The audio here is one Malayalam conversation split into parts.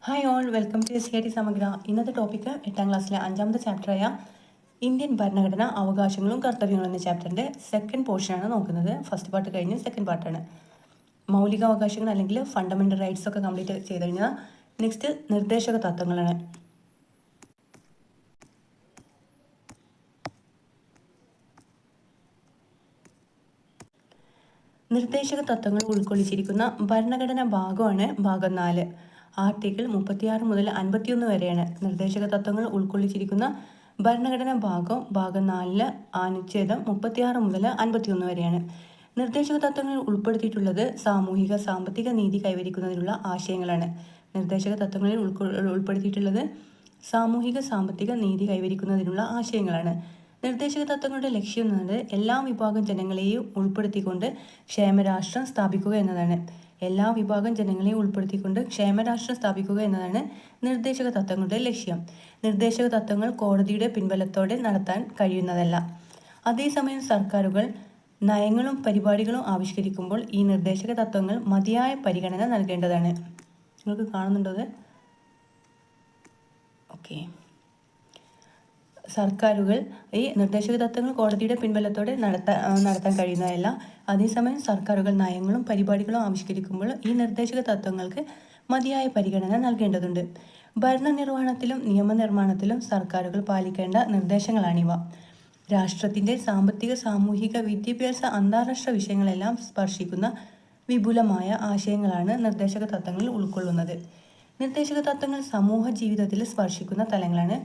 Hi all, welcome to SCIT Samagra. ഇന്നത്തെ ടോപ്പിക്ക് 8ാം ക്ലാസ്സിലെ 5ാമത്തെ ചാപ്റ്ററായ ഇന്ത്യൻ ഭരണഘടന അവകാശങ്ങളും കർത്തവ്യങ്ങളും എന്ന ചാപ്റ്ററിൻ്റെ സെക്കൻഡ് പോർഷനാണ് നോക്കുന്നത്. ഫസ്റ്റ് പാർട്ട് കഴിഞ്ഞ് സെക്കൻഡ് പാർട്ടാണ്. മൗലിക അവകാശങ്ങൾ അല്ലെങ്കിൽ ഫണ്ടമെൻ്റൽ റൈറ്റ്സ് ഒക്കെ കംപ്ലീറ്റ് ചെയ്ത് കഴിഞ്ഞാൽ നെക്സ്റ്റ് നിർദ്ദേശക തത്വങ്ങളാണ്. നിർദ്ദേശക തത്വങ്ങൾ ഉൾക്കൊള്ളിച്ചിരിക്കുന്ന ഭരണഘടന ഭാഗമാണ് ഭാഗം 4. ആർട്ടിക്കിൾ 36 മുതൽ 51 വരെയാണ് നിർദ്ദേശക തത്വങ്ങൾ ഉൾക്കൊള്ളിച്ചിരിക്കുന്ന ഭരണഘടന ഭാഗം 4 അനുച്ഛേദം 36 മുതൽ 51 വരെയാണ്. നിർദ്ദേശക തത്വങ്ങൾ ഉൾപ്പെടുത്തിയിട്ടുള്ളത് സാമൂഹിക സാമ്പത്തിക നീതി കൈവരിക്കുന്നതിനുള്ള ആശയങ്ങളാണ്. നിർദ്ദേശക തത്വങ്ങളിൽ ഉൾപ്പെടുത്തിയിട്ടുള്ളത് സാമൂഹിക സാമ്പത്തിക നീതി കൈവരിക്കുന്നതിനുള്ള ആശയങ്ങളാണ്. നിർദ്ദേശക തത്വങ്ങളുടെ ലക്ഷ്യം എന്നത് എല്ലാ വിഭാഗം ജനങ്ങളെയും ഉൾപ്പെടുത്തിക്കൊണ്ട് ക്ഷേമരാഷ്ട്രം സ്ഥാപിക്കുക എന്നതാണ്. എല്ലാ വിഭാഗം ജനങ്ങളെയും ഉൾപ്പെടുത്തിക്കൊണ്ട് ക്ഷേമരാഷ്ട്രം സ്ഥാപിക്കുക എന്നതാണ് നിർദ്ദേശക തത്വങ്ങളുടെ ലക്ഷ്യം. നിർദ്ദേശക തത്വങ്ങൾ കോടതിയുടെ പിൻബലത്തോടെ നടത്താൻ കഴിയുന്നതല്ല. അതേസമയം സർക്കാരുകൾ നയങ്ങളും പരിപാടികളും ആവിഷ്കരിക്കുമ്പോൾ ഈ നിർദ്ദേശക തത്വങ്ങൾ മതിയായ പരിഗണന നൽകേണ്ടതാണ്. നിങ്ങൾക്ക് കാണുന്നുണ്ടോ അത്? ഓക്കെ. സർക്കാരുകൾ ഈ നിർദ്ദേശക തത്വങ്ങൾ കോടതിയുടെ പിൻബലത്തോടെ നടത്താൻ കഴിയുന്നതല്ല. അതേസമയം സർക്കാരുകൾ നയങ്ങളും പരിപാടികളും ആവിഷ്കരിക്കുമ്പോൾ ഈ നിർദ്ദേശക തത്വങ്ങൾക്ക് മതിയായ പരിഗണന നൽകേണ്ടതുണ്ട്. ഭരണനിർവഹണത്തിലും നിയമനിർമ്മാണത്തിലും സർക്കാരുകൾ പാലിക്കേണ്ട നിർദ്ദേശങ്ങളാണിവ. രാഷ്ട്രത്തിൻ്റെ സാമ്പത്തിക സാമൂഹിക വിദ്യാഭ്യാസ അന്താരാഷ്ട്ര വിഷയങ്ങളെല്ലാം സ്പർശിക്കുന്ന വിപുലമായ ആശയങ്ങളാണ് നിർദ്ദേശക തത്വങ്ങളിൽ ഉൾക്കൊള്ളുന്നത്. നിർദ്ദേശക തത്വങ്ങൾ സമൂഹ ജീവിതത്തിൽ സ്പർശിക്കുന്ന തലങ്ങളാണ്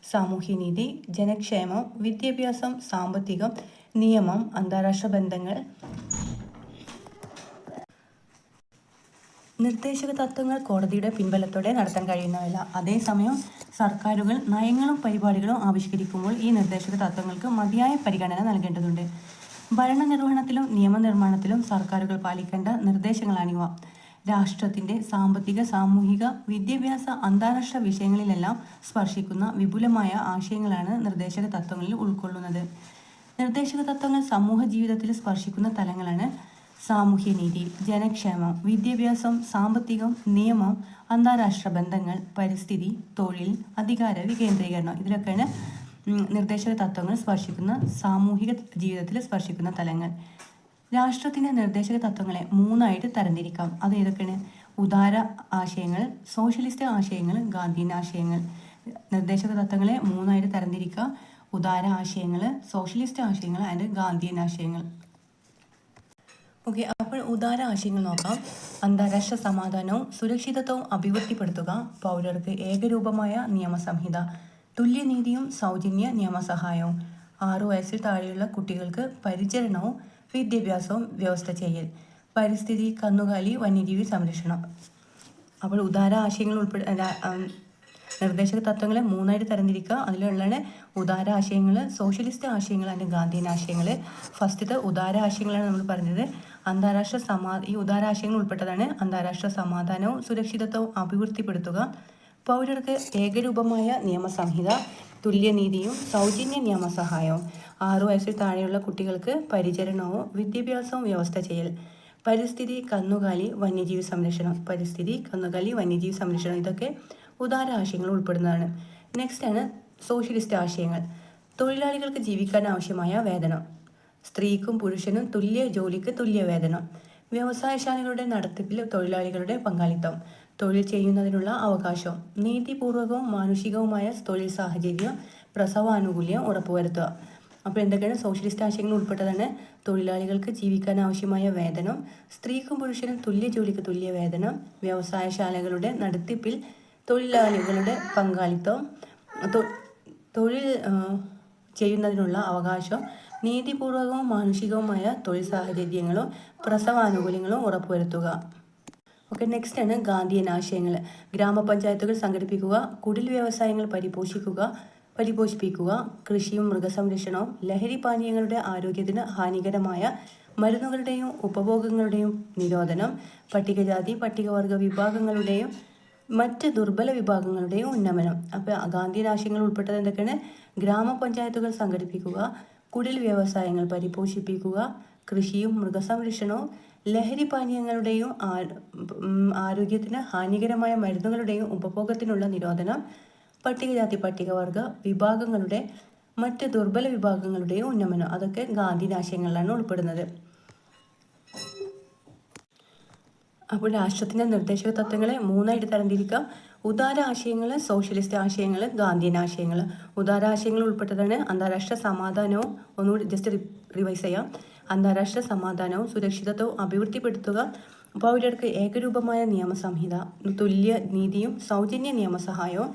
സാമൂഹ്യനീതി, ജനക്ഷേമം, വിദ്യാഭ്യാസം, സാമ്പത്തികം, നിയമം, അന്താരാഷ്ട്ര ബന്ധങ്ങൾ. നിർദ്ദേശക തത്വങ്ങൾ കോടതിയുടെ പിൻബലത്തോടെ നടത്താൻ കഴിയുന്നവയല്ല. അതേസമയം സർക്കാരുകൾ നയങ്ങളും പരിപാടികളും ആവിഷ്കരിക്കുമ്പോൾ ഈ നിർദ്ദേശക തത്വങ്ങൾക്ക് മതിയായ പരിഗണന നൽകേണ്ടതുണ്ട്. ഭരണനിർവഹണത്തിലും നിയമനിർമ്മാണത്തിലും സർക്കാരുകൾ പാലിക്കേണ്ട നിർദ്ദേശങ്ങളാണിവ. രാഷ്ട്രത്തിൻ്റെ സാമ്പത്തിക സാമൂഹിക വിദ്യാഭ്യാസ അന്താരാഷ്ട്ര വിഷയങ്ങളിലെല്ലാം സ്പർശിക്കുന്ന വിപുലമായ ആശയങ്ങളാണ് നിർദ്ദേശക തത്വങ്ങളിൽ ഉൾക്കൊള്ളുന്നത്. നിർദ്ദേശക തത്വങ്ങൾ സമൂഹ ജീവിതത്തിൽ സ്പർശിക്കുന്ന തലങ്ങളാണ് സാമൂഹ്യനീതി, ജനക്ഷേമം, വിദ്യാഭ്യാസം, സാമ്പത്തികം, നിയമം, അന്താരാഷ്ട്ര ബന്ധങ്ങൾ, പരിസ്ഥിതി, തൊഴിൽ, അധികാര വികേന്ദ്രീകരണം. ഇതിലൊക്കെയാണ് നിർദ്ദേശക തത്വങ്ങൾ സ്പർശിക്കുന്ന സാമൂഹിക ജീവിതത്തിൽ സ്പർശിക്കുന്ന തലങ്ങൾ. രാഷ്ട്രത്തിൻ്റെ നിർദ്ദേശക തത്വങ്ങളെ 3ആയിട്ട് തരംതിരിക്കാം. അത് ഏതൊക്കെയാണ്? ഉദാര ആശയങ്ങൾ, സോഷ്യലിസ്റ്റ് ആശയങ്ങൾ, ഗാന്ധിയൻ ആശയങ്ങൾ. നിർദ്ദേശക തത്വങ്ങളെ 3ആയിട്ട് തരംതിരിക്കുക: ഉദാര ആശയങ്ങൾ, സോഷ്യലിസ്റ്റ് ആശയങ്ങൾ ആൻഡ് ഗാന്ധിയൻ ആശയങ്ങൾ. ഓക്കെ, അപ്പോൾ ഉദാര ആശയങ്ങൾ നോക്കാം. അന്താരാഷ്ട്ര സമാധാനവും സുരക്ഷിതത്വവും അഭിവൃദ്ധിപ്പെടുത്തുക, പൗരർക്ക് ഏകരൂപമായ നിയമസംഹിത, തുല്യനീതിയും സൗജന്യ നിയമസഹായവും, 6 വയസ്സിൽ താഴെയുള്ള കുട്ടികൾക്ക് പരിചരണവും വിദ്യാഭ്യാസവും വ്യവസ്ഥ ചെയ്യൽ, പരിസ്ഥിതി, കന്നുകാലി, വന്യജീവി സംരക്ഷണം. അപ്പോൾ ഉദാര ആശയങ്ങൾ നിർദ്ദേശക തത്വങ്ങളെ 3ആയിട്ട് തരംതിരിക്കുക. അതിലുള്ളതാണ് ഉദാര ആശയങ്ങൾ, സോഷ്യലിസ്റ്റ് ആശയങ്ങൾ ആൻഡ് ഗാന്ധിയൻ ആശയങ്ങൾ. ഫസ്റ്റത്തെ ഉദാര ആശയങ്ങളാണ് നമ്മൾ പറഞ്ഞത്. ഈ ഉദാര ആശയങ്ങൾ ഉൾപ്പെട്ടതാണ് അന്താരാഷ്ട്ര സമാധാനവും സുരക്ഷിതത്വവും അഭിവൃദ്ധിപ്പെടുത്തുക, പൗരർക്ക് ഏകരൂപമായ നിയമസംഹിത, തുല്യനീതിയും സൗജന്യ നിയമസഹായവും, 6 വയസ്സിൽ താഴെയുള്ള കുട്ടികൾക്ക് പരിചരണവും വിദ്യാഭ്യാസവും വ്യവസ്ഥ ചെയ്യൽ, പരിസ്ഥിതി, കന്നുകാലി, വന്യജീവി സംരക്ഷണം. ഇതൊക്കെ ഉദാര ആശയങ്ങൾ ഉൾപ്പെടുന്നതാണ്. നെക്സ്റ്റ് ആണ് സോഷ്യലിസ്റ്റ് ആശയങ്ങൾ. തൊഴിലാളികൾക്ക് ജീവിക്കാൻ ആവശ്യമായ വേതനം, സ്ത്രീക്കും പുരുഷനും തുല്യ ജോലിക്ക് തുല്യ വേതനം, വ്യവസായശാലകളുടെ നടത്തിപ്പിൽ തൊഴിലാളികളുടെ പങ്കാളിത്തം, തൊഴിൽ ചെയ്യുന്നതിനുള്ള അവകാശം, നീതിപൂർവകവും മാനുഷികവുമായ തൊഴിൽ സാഹചര്യം, പ്രസവാനുകൂല്യം ഉറപ്പുവരുത്തുക. അപ്പോൾ എന്തൊക്കെയാണ് സോഷ്യലിസ്റ്റ് ആശയങ്ങൾ ഉൾപ്പെട്ടതാണ്? തൊഴിലാളികൾക്ക് ജീവിക്കാൻ ആവശ്യമായ വേതനം, സ്ത്രീക്കും പുരുഷനും തുല്യ ജോലിക്ക് തുല്യ വേതനം, വ്യവസായശാലകളുടെ നടത്തിപ്പിൽ തൊഴിലാളികളുടെ പങ്കാളിത്തം, തൊഴിൽ ചെയ്യുന്നതിനുള്ള അവകാശം, നീതിപൂർവകവും മാനുഷികവുമായ തൊഴിൽ സാഹചര്യങ്ങളും പ്രസവാനുകൂല്യങ്ങളും ഉറപ്പുവരുത്തുക. ഓക്കെ, നെക്സ്റ്റ് ആണ് ഗാന്ധിയൻ ആശയങ്ങൾ. ഗ്രാമപഞ്ചായത്തുകൾ സംഘടിപ്പിക്കുക, കുടിൽ വ്യവസായങ്ങൾ പരിപോഷിപ്പിക്കുക, കൃഷിയും മൃഗസംരക്ഷണവും, ലഹരി പാനീയങ്ങളുടെ ആരോഗ്യത്തിന് ഹാനികരമായ മരുന്നുകളുടെയും ഉപഭോഗങ്ങളുടെയും നിരോധനം, പട്ടികജാതി പട്ടികവർഗ വിഭാഗങ്ങളുടെയും മറ്റ് ദുർബല വിഭാഗങ്ങളുടെയും ഉന്നമനം. അപ്പോൾ ഗാന്ധിയൻ ആശയങ്ങൾ ഉൾപ്പെട്ടത് എന്തൊക്കെയാണ്? ഗ്രാമപഞ്ചായത്തുകൾ സംഘടിപ്പിക്കുക, കുടിൽ വ്യവസായങ്ങൾ പരിപോഷിപ്പിക്കുക, കൃഷിയും മൃഗസംരക്ഷണവും ലഹരി പാനീയങ്ങളുടെയും ആരോഗ്യത്തിന് ഹാനികരമായ മരുന്നുകളുടെയും ഉപഭോഗത്തിനുള്ള നിരോധനം, പട്ടികജാതി പട്ടികവർഗ വിഭാഗങ്ങളുടെ മറ്റ് ദുർബല വിഭാഗങ്ങളുടെയും ഉന്നമനം, അതൊക്കെ ഗാന്ധിയൻ ആശയങ്ങളിലാണ് ഉൾപ്പെടുന്നത്. അപ്പോൾ രാഷ്ട്രത്തിൻ്റെ നിർദ്ദേശക തത്വങ്ങളെ മൂന്നായിട്ട് തരംതിരിക്കാം. ഉദാര ആശയങ്ങൾ, സോഷ്യലിസ്റ്റ് ആശയങ്ങൾ, ഗാന്ധിയൻ ആശയങ്ങൾ. ഉദാര ആശയങ്ങൾ ഉൾപ്പെട്ടതാണ് അന്താരാഷ്ട്ര സമാധാനവും, ഒന്നുകൂടി ജസ്റ്റ് റിവൈസ് ചെയ്യാം. അന്താരാഷ്ട്ര സമാധാനവും സുരക്ഷിതത്വവും അഭിവൃദ്ധിപ്പെടുത്തുക, പൗരർക്ക് ഏകരൂപമായ നിയമസംഹിത, തുല്യ നീതിയും സൗജന്യ നിയമസഹായവും,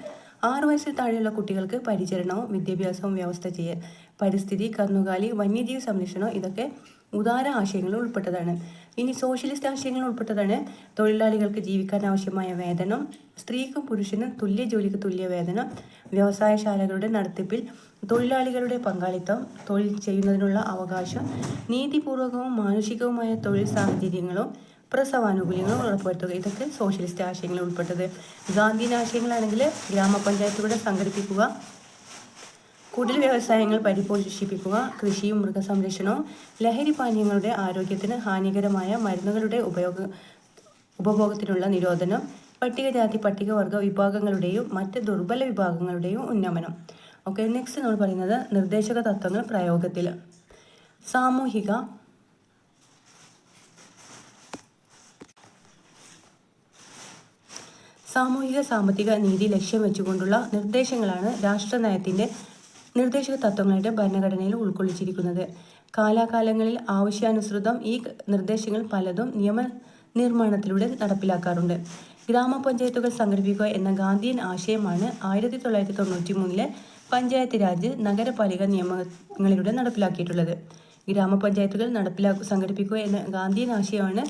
6 വയസ്സിൽ താഴെയുള്ള കുട്ടികൾക്ക് പരിചരണവും വിദ്യാഭ്യാസവും വ്യവസ്ഥ ചെയ്യൽ, പരിസ്ഥിതി, കന്നുകാലി, വന്യജീവി സംരക്ഷണം, ഇതൊക്കെ ഉദാര ആശയങ്ങൾ ഉൾപ്പെട്ടതാണ്. ഇനി സോഷ്യലിസ്റ്റ് ആശയങ്ങൾ ഉൾപ്പെട്ടതാണ് തൊഴിലാളികൾക്ക് ജീവിക്കാൻ ആവശ്യമായ വേതനം, സ്ത്രീക്കും പുരുഷനും തുല്യ ജോലിക്ക് തുല്യ വേതനം, വ്യവസായശാലകളുടെ നടത്തിപ്പിൽ തൊഴിലാളികളുടെ പങ്കാളിത്തം, തൊഴിൽ ചെയ്യുന്നതിനുള്ള അവകാശം, നീതിപൂർവകവും മാനുഷികവുമായ തൊഴിൽ സാഹചര്യങ്ങളും പ്രസവാനുകൂല്യങ്ങളും ഉറപ്പുവരുത്തുക, ഇതൊക്കെ സോഷ്യലിസ്റ്റ് ആശയങ്ങൾ ഉൾപ്പെട്ടത്. ഗാന്ധിയൻ ആശയങ്ങളാണെങ്കിൽ ഗ്രാമപഞ്ചായത്തുകളെ സംഘടിപ്പിക്കുക, കുടിൽ വ്യവസായങ്ങൾ പരിപോഷിപ്പിക്കുക, കൃഷിയും മൃഗസംരക്ഷണവും ലഹരി പാനീയങ്ങളുടെ ആരോഗ്യത്തിന് ഹാനികരമായ മരുന്നുകളുടെ ഉപഭോഗത്തിനുള്ള നിരോധനം, പട്ടികജാതി പട്ടികവർഗ വിഭാഗങ്ങളുടെയും മറ്റ് ദുർബല വിഭാഗങ്ങളുടെയും ഉന്നമനം. ഓക്കെ, നെക്സ്റ്റ് നമ്മൾ പറയുന്നത് നിർദ്ദേശക തത്വങ്ങൾ പ്രയോഗത്തിൽ. സാമൂഹിക സാമ്പത്തിക നീതി ലക്ഷ്യം വെച്ചുകൊണ്ടുള്ള നിർദ്ദേശങ്ങളാണ് രാഷ്ട്രനയത്തിൻ്റെ നിർദ്ദേശക തത്വങ്ങളുടെ ഭരണഘടനയിൽ ഉൾക്കൊള്ളിച്ചിരിക്കുന്നത്. കാലാകാലങ്ങളിൽ ആവശ്യാനുസൃതം ഈ നിർദ്ദേശങ്ങൾ പലതും നിയമനിർമ്മാണത്തിലൂടെ നടപ്പിലാക്കാറുണ്ട്. ഗ്രാമപഞ്ചായത്തുകൾ സംഘടിപ്പിക്കുക എന്ന ഗാന്ധിയൻ ആശയമാണ് 1993 പഞ്ചായത്ത് രാജ് നഗരപാലിക നിയമങ്ങളിലൂടെ നടപ്പിലാക്കിയിട്ടുള്ളത്. ഗ്രാമപഞ്ചായത്തുകൾ സംഘടിപ്പിക്കുക എന്ന ഗാന്ധിയൻ ആശയമാണ്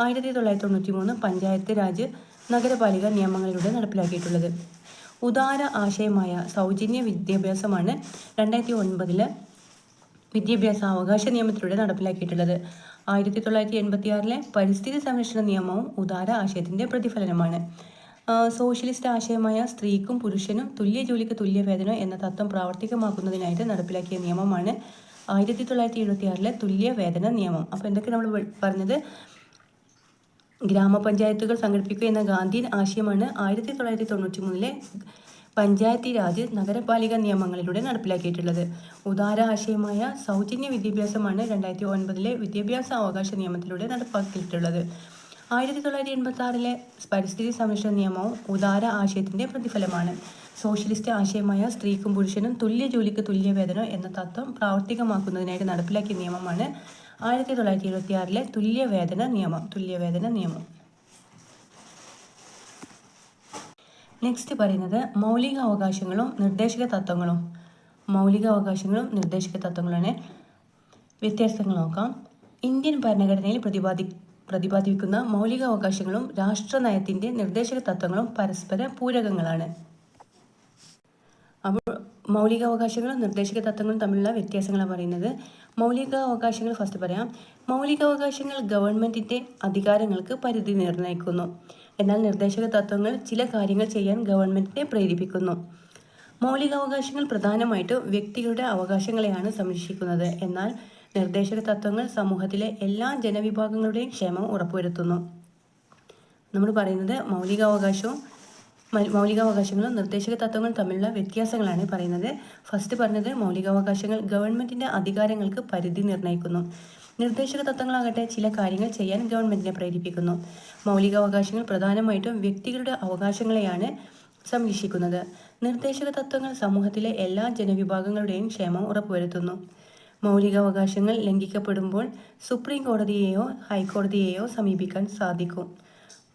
1993 പഞ്ചായത്ത് രാജ് നഗരപാലിക നിയമങ്ങളിലൂടെ നടപ്പിലാക്കിയിട്ടുള്ളത്. ഉദാര ആശയമായ സൗജന്യ വിദ്യാഭ്യാസമാണ് 2009 വിദ്യാഭ്യാസ അവകാശ നിയമത്തിലൂടെ നടപ്പിലാക്കിയിട്ടുള്ളത്. 1986 പരിസ്ഥിതി സംരക്ഷണ നിയമവും ഉദാര ആശയത്തിൻ്റെ പ്രതിഫലനമാണ്. സോഷ്യലിസ്റ്റ് ആശയമായ സ്ത്രീക്കും പുരുഷനും തുല്യ ജോലിക്ക് തുല്യ വേതനം എന്ന തത്വം പ്രാവർത്തികമാക്കുന്നതിനായിട്ട് നടപ്പിലാക്കിയ നിയമമാണ് 1976 തുല്യ വേതന നിയമം. അപ്പോൾ എന്തൊക്കെ നമ്മൾ പറഞ്ഞത്? ഗ്രാമപഞ്ചായത്തുകൾ സംഘടിപ്പിക്കുക എന്ന ഗാന്ധിയൻ ആശയമാണ് 1993 പഞ്ചായത്തി രാജ് നഗരപാലിക നിയമങ്ങളിലൂടെ നടപ്പിലാക്കിയിട്ടുള്ളത്. ഉദാര ആശയമായ സൗജന്യ വിദ്യാഭ്യാസമാണ് 2009 വിദ്യാഭ്യാസ അവകാശ നിയമത്തിലൂടെ നടപ്പാക്കിയിട്ടുള്ളത്. 1986 പരിസ്ഥിതി സംരക്ഷണ നിയമവും ഉദാര ആശയത്തിൻ്റെ പ്രതിഫലമാണ്. സോഷ്യലിസ്റ്റ് ആശയമായ സ്ത്രീക്കും പുരുഷനും തുല്യ ജോലിക്ക് തുല്യ വേതനം എന്ന തത്വം പ്രാവർത്തികമാക്കുന്നതിനായിട്ട് നടപ്പിലാക്കിയ നിയമമാണ് 1976 തുല്യവേതന നിയമം. നെക്സ്റ്റ് പറയുന്നത് മൗലിക അവകാശങ്ങളും നിർദ്ദേശക തത്വങ്ങളാണ്. വ്യത്യാസങ്ങൾ നോക്കാം. ഇന്ത്യൻ ഭരണഘടനയിൽ പ്രതിപാദിക്കുന്ന മൗലിക അവകാശങ്ങളും രാഷ്ട്രനയത്തിൻ്റെ നിർദ്ദേശക തത്വങ്ങളും പരസ്പര പൂരകങ്ങളാണ്. അപ്പോൾ മൗലികാവകാശങ്ങളും നിർദ്ദേശക തത്വങ്ങളും തമ്മിലുള്ള വ്യത്യാസങ്ങളാണ് പറയുന്നത്. മൗലികാവകാശങ്ങൾ ഫസ്റ്റ് പറയാം. മൗലികാവകാശങ്ങൾ ഗവൺമെൻറ്റിൻ്റെ അധികാരങ്ങൾക്ക് പരിധി നിർണ്ണയിക്കുന്നു. എന്നാൽ നിർദ്ദേശക തത്വങ്ങൾ ചില കാര്യങ്ങൾ ചെയ്യാൻ ഗവൺമെൻറ്റിനെ പ്രേരിപ്പിക്കുന്നു. മൗലികാവകാശങ്ങൾ പ്രധാനമായിട്ടും വ്യക്തികളുടെ അവകാശങ്ങളെയാണ് സംരക്ഷിക്കുന്നത്. എന്നാൽ നിർദ്ദേശക തത്വങ്ങൾ സമൂഹത്തിലെ എല്ലാ ജനവിഭാഗങ്ങളുടെയും ക്ഷേമം ഉറപ്പുവരുത്തുന്നു. നമ്മൾ പറയുന്നത് മൗലികാവകാശങ്ങളും നിർദ്ദേശക തത്വങ്ങളും തമ്മിലുള്ള വ്യത്യാസങ്ങളാണ് പറയുന്നത്. ഫസ്റ്റ് പറഞ്ഞത് മൗലികാവകാശങ്ങൾ ഗവൺമെൻറ്റിൻ്റെ അധികാരങ്ങൾക്ക് പരിധി നിർണ്ണയിക്കുന്നു. നിർദ്ദേശക തത്വങ്ങളാകട്ടെ ചില കാര്യങ്ങൾ ചെയ്യാൻ ഗവൺമെൻറ്റിനെ പ്രേരിപ്പിക്കുന്നു. മൗലികാവകാശങ്ങൾ പ്രധാനമായിട്ടും വ്യക്തികളുടെ അവകാശങ്ങളെയാണ് സംരക്ഷിക്കുന്നത്. നിർദ്ദേശക തത്വങ്ങൾ സമൂഹത്തിലെ എല്ലാ ജനവിഭാഗങ്ങളുടെയും ക്ഷേമം ഉറപ്പുവരുത്തുന്നു. മൗലികാവകാശങ്ങൾ ലംഘിക്കപ്പെടുമ്പോൾ സുപ്രീം കോടതിയെയോ ഹൈക്കോടതിയെയോ സമീപിക്കാൻ സാധിക്കും.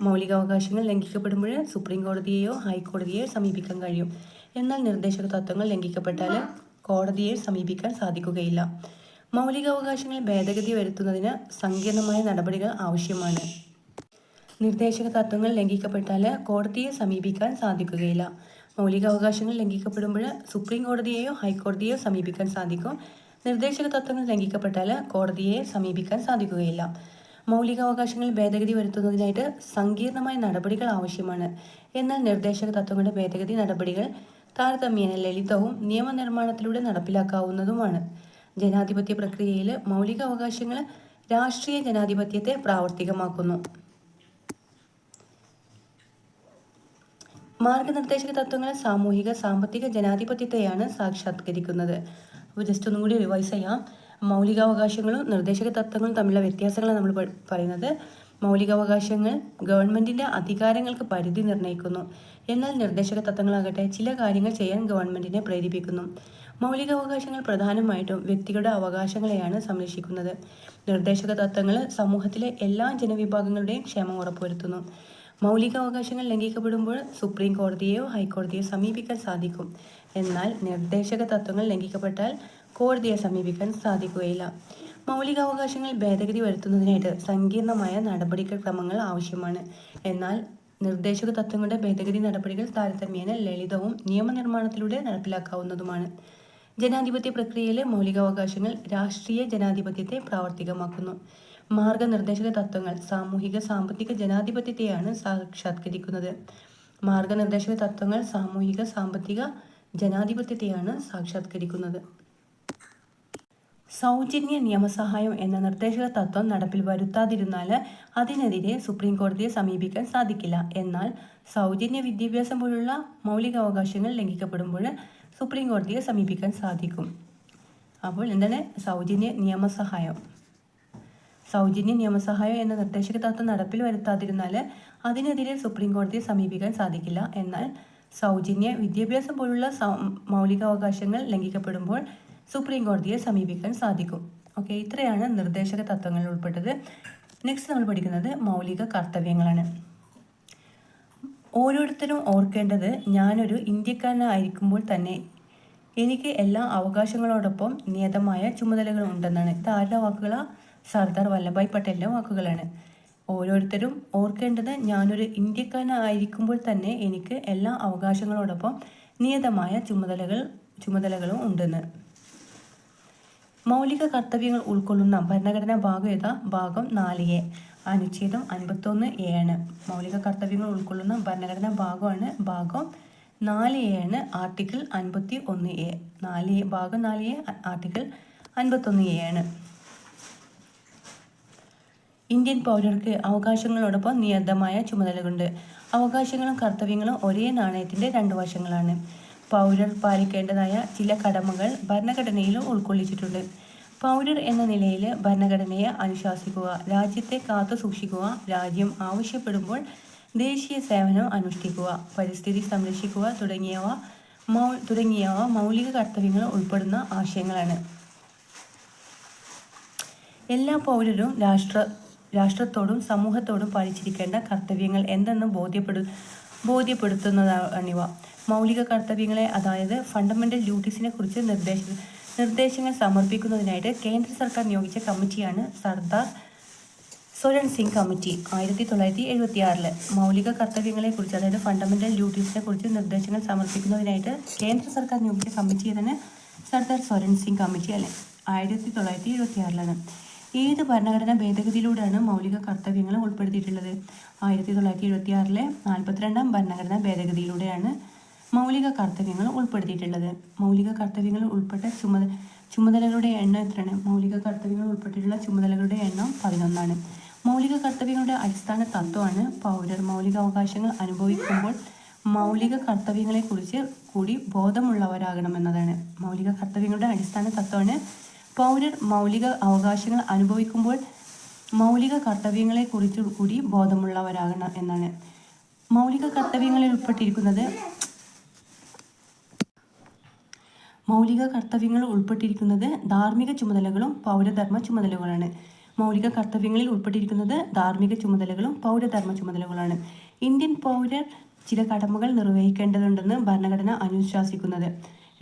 മൗലികാവകാശങ്ങൾ ലംഘിക്കപ്പെടുമ്പോൾ സുപ്രീം കോടതിയെയോ ഹൈക്കോടതിയെയോ സമീപിക്കാൻ കഴിയും. എന്നാൽ നിർദ്ദേശക തത്വങ്ങൾ ലംഘിക്കപ്പെട്ടാൽ കോടതിയെ സമീപിക്കാൻ സാധിക്കുകയില്ല. മൗലികാവകാശങ്ങൾ ഭേദഗതി വരുത്തുന്നതിന് സങ്കീർണമായ നടപടികൾ ആവശ്യമാണ്. നിർദ്ദേശക തത്വങ്ങൾ ലംഘിക്കപ്പെട്ടാൽ കോടതിയെ സമീപിക്കാൻ സാധിക്കുകയില്ല. മൗലികാവകാശങ്ങൾ ലംഘിക്കപ്പെടുമ്പോൾ സുപ്രീം കോടതിയെയോ ഹൈക്കോടതിയെയോ സമീപിക്കാൻ സാധിക്കും. നിർദ്ദേശക തത്വങ്ങൾ ലംഘിക്കപ്പെട്ടാൽ കോടതിയെ സമീപിക്കാൻ സാധിക്കുകയില്ല. മൗലികാവകാശങ്ങൾ ഭേദഗതി വരുത്തുന്നതിനായിട്ട് സങ്കീർണമായ നടപടികൾ ആവശ്യമാണ്. എന്നാൽ നിർദ്ദേശക തത്വങ്ങളുടെ ഭേദഗതി നടപടികൾ താരതമ്യേന ലളിതവും നിയമനിർമ്മാണത്തിലൂടെ നടപ്പിലാക്കാവുന്നതുമാണ്. ജനാധിപത്യ പ്രക്രിയയിൽ മൗലികാവകാശങ്ങൾ രാഷ്ട്രീയ ജനാധിപത്യത്തെ പ്രാവർത്തികമാക്കുന്നു. മാർഗനിർദ്ദേശക തത്വങ്ങൾ സാമൂഹിക സാമ്പത്തിക ജനാധിപത്യത്തെയാണ് സാക്ഷാത്കരിക്കുന്നത്. അപ്പോൾ ജസ്റ്റ് ഒന്നും കൂടി റിവൈസ് ചെയ്യാം. മൗലികാവകാശങ്ങളും നിർദ്ദേശക തത്വങ്ങളും തമ്മിലുള്ള വ്യത്യാസങ്ങളാണ് നമ്മൾ പറയുന്നത്. മൗലികാവകാശങ്ങൾ ഗവൺമെൻറ്റിൻ്റെ അധികാരങ്ങൾക്ക് പരിധി നിർണ്ണയിക്കുന്നു. എന്നാൽ നിർദ്ദേശക തത്വങ്ങളാകട്ടെ ചില കാര്യങ്ങൾ ചെയ്യാൻ ഗവൺമെൻറ്റിനെ പ്രേരിപ്പിക്കുന്നു. മൗലികാവകാശങ്ങൾ പ്രധാനമായിട്ടും വ്യക്തികളുടെ അവകാശങ്ങളെയാണ് സംരക്ഷിക്കുന്നത്. നിർദ്ദേശക തത്വങ്ങൾ സമൂഹത്തിലെ എല്ലാ ജനവിഭാഗങ്ങളുടെയും ക്ഷേമം ഉറപ്പുവരുത്തുന്നു. മൗലികാവകാശങ്ങൾ ലംഘിക്കപ്പെടുമ്പോൾ സുപ്രീം കോടതിയെയോ ഹൈക്കോടതിയെയോ സമീപിക്കാൻ സാധിക്കും. എന്നാൽ നിർദ്ദേശക തത്വങ്ങൾ ലംഘിക്കപ്പെട്ടാൽ കോടതിയെ സമീപിക്കാൻ സാധിക്കുകയില്ല. മൗലികാവകാശങ്ങൾ ഭേദഗതി വരുത്തുന്നതിനായിട്ട് സങ്കീർണമായ നടപടിക്രമങ്ങൾ ആവശ്യമാണ്. എന്നാൽ നിർദ്ദേശക തത്വങ്ങളുടെ ഭേദഗതി നടപടികൾ താരതമ്യേന ലളിതവും നിയമനിർമ്മാണത്തിലൂടെ നടപ്പിലാക്കാവുന്നതുമാണ്. ജനാധിപത്യ പ്രക്രിയയിലെ മൗലികാവകാശങ്ങൾ രാഷ്ട്രീയ ജനാധിപത്യത്തെ പ്രാവർത്തികമാക്കുന്നു. മാർഗനിർദ്ദേശക തത്വങ്ങൾ സാമൂഹിക സാമ്പത്തിക ജനാധിപത്യത്തെയാണ് സാക്ഷാത്കരിക്കുന്നത്. മാർഗനിർദ്ദേശക തത്വങ്ങൾ സാമൂഹിക സാമ്പത്തിക ജനാധിപത്യത്തെയാണ് സാക്ഷാത്കരിക്കുന്നത്. സൗജന്യ നിയമസഹായം എന്ന നിർദ്ദേശക തത്വം നടപ്പിൽ വരുത്താതിരുന്നാൽ അതിനെതിരെ സുപ്രീം കോടതിയെ സമീപിക്കാൻ സാധിക്കില്ല. എന്നാൽ സൗജന്യ വിദ്യാഭ്യാസം പോലുള്ള മൗലികാവകാശങ്ങൾ ലംഘിക്കപ്പെടുമ്പോൾ സുപ്രീം കോടതിയെ സമീപിക്കാൻ സാധിക്കും. അപ്പോൾ എന്താണ് സൗജന്യ നിയമസഹായം? സൗജന്യ നിയമസഹായം എന്ന നിർദ്ദേശക തത്വം നടപ്പിൽ വരുത്താതിരുന്നാൽ അതിനെതിരെ സുപ്രീം കോടതിയെ സമീപിക്കാൻ സാധിക്കില്ല. എന്നാൽ സൗജന്യ വിദ്യാഭ്യാസം പോലുള്ള മൗലികാവകാശങ്ങൾ ലംഘിക്കപ്പെടുമ്പോൾ സുപ്രീം കോടതിയെ സമീപിക്കാൻ സാധിക്കും. ഓക്കെ, ഇത്രയാണ് നിർദ്ദേശക തത്വങ്ങളിൽ ഉൾപ്പെട്ടത്. നെക്സ്റ്റ് നമ്മൾ പഠിക്കുന്നത് മൗലിക കർത്തവ്യങ്ങളാണ്. ഓരോരുത്തരും ഓർക്കേണ്ടത് ഞാനൊരു ഇന്ത്യക്കാരനായിരിക്കുമ്പോൾ തന്നെ എനിക്ക് എല്ലാ അവകാശങ്ങളോടൊപ്പം നിയതമായ ചുമതലകൾ ഉണ്ടെന്നാണ്. ഇത് ആരുടെ വാക്കുകളാണ്? സർദാർ വല്ലഭായ് പട്ടേലിൻ്റെ വാക്കുകളാണ്. ഓരോരുത്തരും ഓർക്കേണ്ടത് ഞാനൊരു ഇന്ത്യക്കാരനായിരിക്കുമ്പോൾ തന്നെ എനിക്ക് എല്ലാ അവകാശങ്ങളോടൊപ്പം നിയതമായ ചുമതലകളും ഉണ്ടെന്ന്. മൗലിക കർത്തവ്യങ്ങൾ ഉൾക്കൊള്ളുന്ന ഭരണഘടനാ ഭാഗം ഏതാ? ഭാഗം 4A, അനുച്ഛേദം 51A ആണ്. മൗലിക കർത്തവ്യങ്ങൾ ഉൾക്കൊള്ളുന്ന ഭരണഘടനാ ഭാഗമാണ് ഭാഗം 4A ആണ്. Article 51A. ഭാഗം 4A ആർട്ടിക്കിൾ 51A ആണ്. ഇന്ത്യൻ പൗരർക്ക് അവകാശങ്ങളോടൊപ്പം നിയതമായ ചുമതലകളുണ്ട്. അവകാശങ്ങളും കർത്തവ്യങ്ങളും ഒരേ നാണയത്തിൻ്റെ 2 വശങ്ങളാണ്. പൗരർ പാലിക്കേണ്ടതായ ചില കടമകൾ ഭരണഘടനയിലും ഉൾക്കൊള്ളിച്ചിട്ടുണ്ട്. പൗരർ എന്ന നിലയിൽ ഭരണഘടനയെ അനുശാസിക്കുക, രാജ്യത്തെ കാത്തു സൂക്ഷിക്കുക, രാജ്യം ആവശ്യപ്പെടുമ്പോൾ ദേശീയ സേവനം അനുഷ്ഠിക്കുക, പരിസ്ഥിതി സംരക്ഷിക്കുക തുടങ്ങിയവ മൗലിക കർത്തവ്യങ്ങൾ ഉൾപ്പെടുന്ന ആശയങ്ങളാണ്. എല്ലാ പൗരരും രാഷ്ട്രത്തോടും സമൂഹത്തോടും പാലിച്ചിരിക്കേണ്ട കർത്തവ്യങ്ങൾ എന്തെന്ന് ബോധ്യപ്പെടുത്തുന്നതാണിവ. മൗലിക കർത്തവ്യങ്ങളെ, അതായത് ഫണ്ടമെൻ്റൽ ഡ്യൂട്ടീസിനെ കുറിച്ച് നിർദ്ദേശങ്ങൾ സമർപ്പിക്കുന്നതിനായിട്ട് കേന്ദ്ര സർക്കാർ നിയോഗിച്ച കമ്മിറ്റിയാണ് സർദാർ സ്വരൺ സിംഗ് കമ്മിറ്റി 1976. മൗലിക കർത്തവ്യങ്ങളെക്കുറിച്ച്, അതായത് ഫണ്ടമെൻ്റൽ ഡ്യൂട്ടീസിനെ കുറിച്ച് നിർദ്ദേശങ്ങൾ സമർപ്പിക്കുന്നതിനായിട്ട് കേന്ദ്ര സർക്കാർ നിയോഗിച്ച കമ്മിറ്റി തന്നെ സർദാർ സ്വരൺ സിംഗ് കമ്മിറ്റി അല്ലേ, 1976. ഏത് ഭരണഘടനാ ഭേദഗതിയിലൂടെയാണ് മൗലിക കർത്തവ്യങ്ങൾ ഉൾപ്പെടുത്തിയിട്ടുള്ളത്? 1976 42ാം ഭരണഘടനാ ഭേദഗതിയിലൂടെയാണ് മൗലിക കർത്തവ്യങ്ങൾ ഉൾപ്പെടുത്തിയിട്ടുള്ളത്. മൗലിക കർത്തവ്യങ്ങൾ ഉൾപ്പെട്ട ചുമതലകളുടെ എണ്ണം എത്രയാണ്? മൗലിക കർത്തവ്യങ്ങൾ ഉൾപ്പെട്ടിട്ടുള്ള ചുമതലകളുടെ എണ്ണം 11ആണ്. മൗലിക കർത്തവ്യങ്ങളുടെ അടിസ്ഥാന തത്വമാണ് പൗരർ മൗലിക അവകാശങ്ങൾ അനുഭവിക്കുമ്പോൾ മൗലിക കർത്തവ്യങ്ങളെക്കുറിച്ച് കൂടി ബോധമുള്ളവരാകണമെന്നതാണ്. മൗലിക കർത്തവ്യങ്ങളുടെ അടിസ്ഥാന തത്വമാണ് പൗരർ മൗലിക അവകാശങ്ങൾ അനുഭവിക്കുമ്പോൾ മൗലിക കർത്തവ്യങ്ങളെക്കുറിച്ച് കൂടി ബോധമുള്ളവരാകണം എന്നാണ്. മൗലിക കർത്തവ്യങ്ങളിൽ ഉൾപ്പെട്ടിരിക്കുന്നത് ധാർമ്മിക ചുമതലകളും പൗരധർമ്മ ചുമതലകളാണ്. മൗലിക കർത്തവ്യങ്ങളിൽ ഉൾപ്പെട്ടിരിക്കുന്നത് ധാർമ്മിക ചുമതലകളും പൗരധർമ്മ ചുമതലകളാണ്. ഇന്ത്യൻ പൗരർ ചില കടമകൾ നിർവഹിക്കേണ്ടതുണ്ടെന്ന് ഭരണഘടന അനുശാസിക്കുന്നത്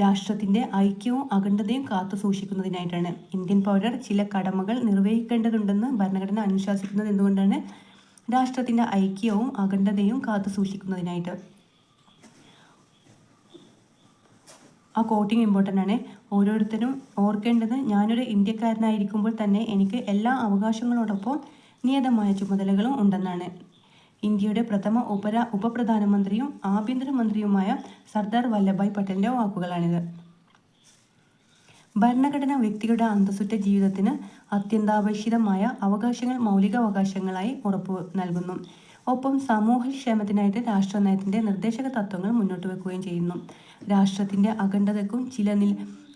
രാഷ്ട്രത്തിൻ്റെ ഐക്യവും അഖണ്ഡതയും കാത്തു സൂക്ഷിക്കുന്നതിനായിട്ടാണ്. ഇന്ത്യൻ പൗരർ ചില കടമകൾ നിർവഹിക്കേണ്ടതുണ്ടെന്ന് ഭരണഘടന അനുശാസിക്കുന്നത് എന്തുകൊണ്ടാണ്? രാഷ്ട്രത്തിൻ്റെ ഐക്യവും അഖണ്ഡതയും കാത്തു സൂക്ഷിക്കുന്നതിനായിട്ട്. ആ കോട്ടിങ് ഇമ്പോർട്ടൻ്റ് ആണ്. ഓരോരുത്തരും ഓർക്കേണ്ടത് ഞാനൊരു ഇന്ത്യക്കാരനായിരിക്കുമ്പോൾ തന്നെ എനിക്ക് എല്ലാ അവകാശങ്ങളോടൊപ്പം നിയതമായ ചുമതലകളും ഉണ്ടെന്നാണ്. ഇന്ത്യയുടെ പ്രഥമ ഉപപ്രധാനമന്ത്രിയും ആഭ്യന്തരമന്ത്രിയുമായ സർദാർ വല്ലഭായ് പട്ടേലിൻ്റെ വാക്കുകളാണിത്. ഭരണഘടന വ്യക്തികളുടെ അന്തസ്സുറ്റ ജീവിതത്തിന് അത്യന്താപേക്ഷിതമായ അവകാശങ്ങൾ മൗലിക അവകാശങ്ങളായി ഉറപ്പു നൽകുന്നു. ഒപ്പം സമൂഹക്ഷേമത്തിനായിട്ട് രാഷ്ട്രനയത്തിൻ്റെ നിർദ്ദേശക തത്വങ്ങൾ മുന്നോട്ട് വെക്കുകയും ചെയ്യുന്നു. രാഷ്ട്രത്തിൻ്റെ അഖണ്ഡതയ്ക്കും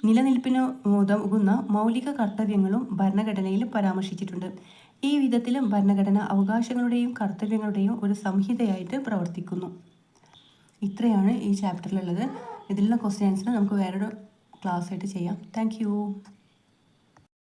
നിലനിൽപ്പിന് ഉതകുന്ന മൗലിക കർത്തവ്യങ്ങളും ഭരണഘടനയിൽ പരാമർശിച്ചിട്ടുണ്ട്. ഈ വിധത്തിൽ ഭരണഘടന അവകാശങ്ങളുടെയും കർത്തവ്യങ്ങളുടെയും ഒരു സംഹിതയായിട്ട് പ്രവർത്തിക്കുന്നു. ഇത്രയാണ് ഈ ചാപ്റ്ററിലുള്ളത്. ഇതിലുള്ള ക്വസ്റ്റ്യൻ ആൻസർ നമുക്ക് വേറൊരു ക്ലാസ് ആയിട്ട് ചെയ്യാം. താങ്ക്